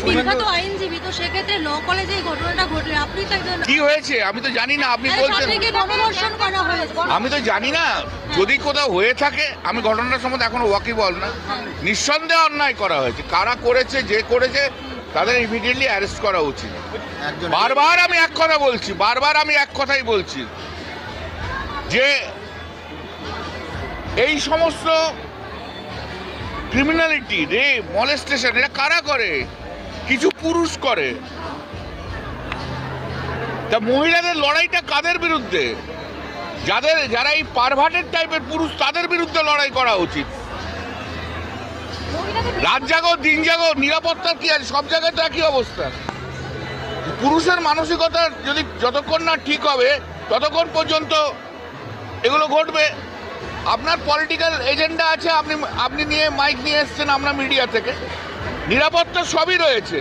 বিখ্যাত আইনজীবী, তো সেক্ষেত্রে ল কলেজে এই ঘটনাটা ঘটলে আপনি তো একজন, কি হয়েছে আমি তো জানি না, আপনি বলছেন। ছাত্রীকে গণধর্ষণ করা হয়েছে। আমি তো জানি না, যদি কোথাও হয়ে থাকে, আমি ঘটনার সম্বন্ধে এখনো ওয়াকিবল না। নিঃসন্দেহে অন্যায় করা হয়েছে, কারা করেছে, যে করেছে তাদের ইমিডিয়েটলি অ্যারেস্ট করা উচিত। বারবার আমি এক কথা বলছি, বারবার আমি এক কথাই বলছি যে এই সমস্ত ক্রিমিনালিটি, রেপ, মলেস্টেশন, এটা কারা করে? কিছু পুরুষ করে। তা মহিলাদের লড়াইটা কাদের বিরুদ্ধে? যারা এই পারভার্টেড টাইপের পুরুষ, তাদের বিরুদ্ধে লড়াই করা উচিত। রাত জাগো দিন জাগো, নিরাপত্তার কি আছে? সব জায়গায় তো একই অবস্থা। পুরুষের মানসিকতা যদি যতক্ষণ না ঠিক হবে ততক্ষণ পর্যন্ত এগুলো ঘটবে। আপনার পলিটিক্যাল এজেন্ডা আছে, আপনি নিয়ে মাইক নিয়ে এসছেন, আমরা মিডিয়া থেকে, নিরাপত্তা সবই রয়েছে,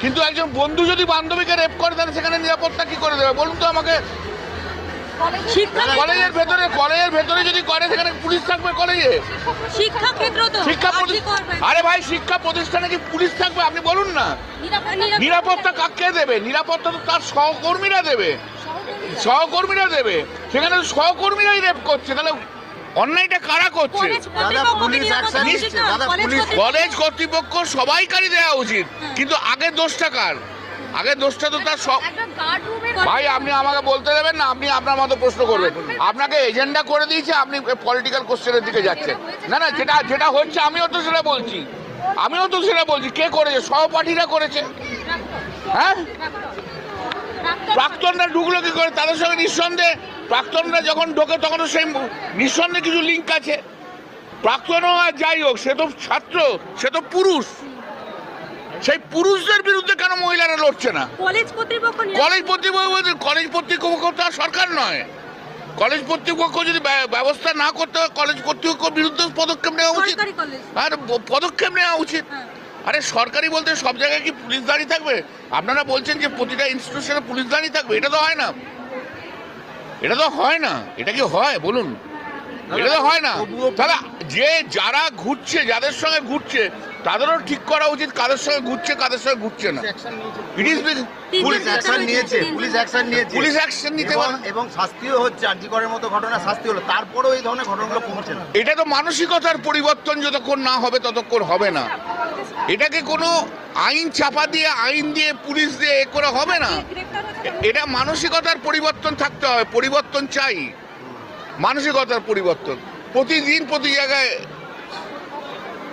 কিন্তু একজন বন্ধু যদি বান্ধবীকে রেপ করে তাহলে সেখানে নিরাপত্তা কি করে দেবে বলুন তো আমাকে? কলেজের ভেতরে যদি করে সেখানে পুলিশ থাকবে? কলেজে আরে ভাই, শিক্ষা প্রতিষ্ঠানে কি পুলিশ থাকবে? আপনি বলুন না। নিরাপত্তা কাকে দেবে? নিরাপত্তা তো তার সহকর্মীরা দেবে। সেখানে সহকর্মীরাই রেপ করছে, তাহলে অন্যায়টা কারা করছে? কলেজ কর্তৃপক্ষ সবাইকারই দেওয়া উচিত, কিন্তু আগের দোষটা কার? আগের দোষটা তো তার সব। ভাই আপনি আমাকে বলতে দেবেন না, আপনি আপনার মতো প্রশ্ন করবেন। আপনাকে এজেন্ডা করে দিয়েছে, আপনি পলিটিক্যাল কোশ্চেনের দিকে যাচ্ছেন। না, যেটা হচ্ছে আমিও তো সেটা বলছি। কে করেছে? সহপাঠীরা করেছে। হ্যাঁ, প্রাক্তনরা ঢুকলো কি করে? তাদের সঙ্গে নিঃসন্দেহে প্রাক্তনরা যখন ঢোকে তখন তো সেই নিঃসন্দেহে কিছু লিঙ্ক আছে। প্রাক্তনও আর যাই হোক, সে তো ছাত্র, সে তো পুরুষ। সেই পুরুষদের বিরুদ্ধে কেন মহিলারা লড়ছে না? কলেজ কর্তৃপক্ষ তো আর সরকার নয়। কলেজ কর্তৃপক্ষ যদি ব্যবস্থা না করতে হয়, কলেজ কর্তৃপক্ষের বিরুদ্ধে পদক্ষেপ নেওয়া উচিত। আর পদক্ষেপ নেওয়া উচিত। আরে সরকারি বলতে সব জায়গায় কি পুলিশ দাঁড়িয়ে থাকবে? আপনারা বলছেন যে প্রতিটা ইনস্টিটিউশনে পুলিশ দাঁড়িয়ে থাকবে, এটা তো হয় না। এটা কি হয় বলুন? এটা তো হয় না। তাহলে যারা ঘুরছে, যাদের সঙ্গে ঘুরছে, তাদেরও ঠিক করা উচিত কাদের সঙ্গে ঘুরছে, কাদের সঙ্গে ঘুরছে না। পুলিশ অ্যাকশন নিয়েছে পুলিশ অ্যাকশন নিতে এবং শাস্তিও হচ্ছে। আরজিকরের মতো ঘটনা শাস্তি হলো, তারপরেও এই ধরনের ঘটনাগুলো কমছে না। এটা তো মানসিকতার পরিবর্তন যতক্ষণ না হবে ততক্ষণ হবে না। এটাকে কোনো আইন চাপা দিয়ে, আইন দিয়ে, পুলিশ দিয়ে এ করে হবে না। এটা মানসিকতার পরিবর্তন থাকতে হবে। পরিবর্তন চাই, মানসিকতার পরিবর্তন। প্রতিদিন প্রতি জায়গায়